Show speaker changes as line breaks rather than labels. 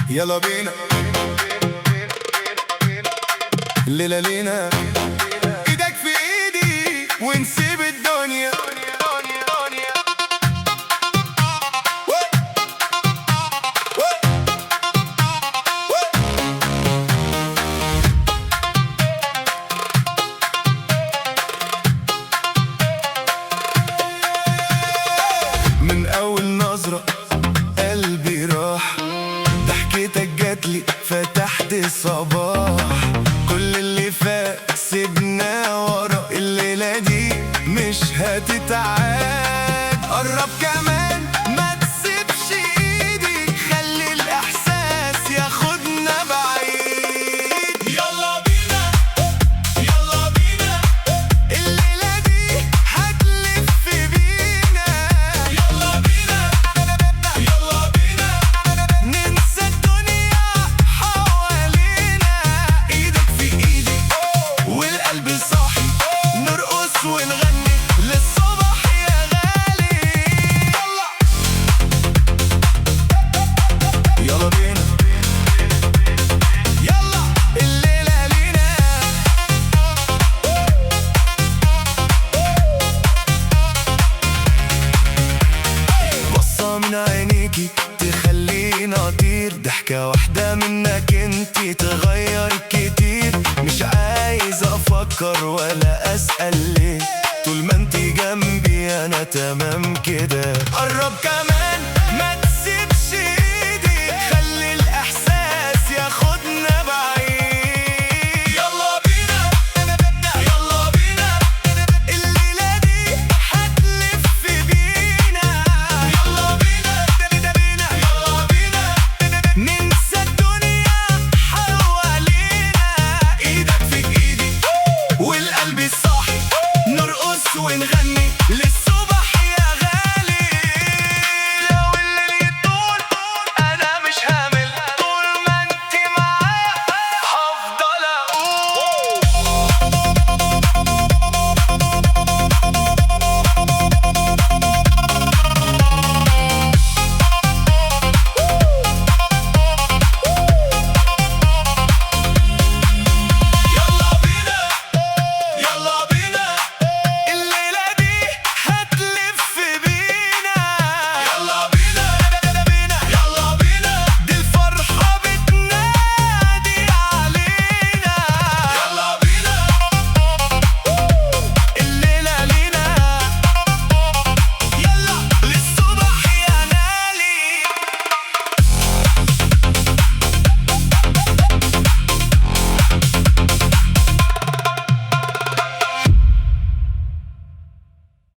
يلا بينا الليلة لينا، ايدك في ايدي ونسيب الدنيا. من اول نظرة قلبي راح، ضحكتك جاتلي فتحت الصباح. كل اللي فات سيبناه ورا، الليلة دي مش هتتعاد. قرب كمان ما تسيبش ايدي، خلي الاحساس ياخدنا بعيد. يلا بينا يلا بينا، الليلة دي هتلف بينا. يلا بينا يلا بينا، ننسى الدنيا حوالينا. ايدك في ايدي والقلب صاحي، نرقص ونغني للصبح يا غالي. يلا بينا يلا الليلة لينا. بصة من عينيكي تخليني اطير، ضحكة واحدة منك انتي تغير كتير. مش عايز افكر ولا اسأل ليه، طول ما انتي جنبي انا تمام كده. قرب كمان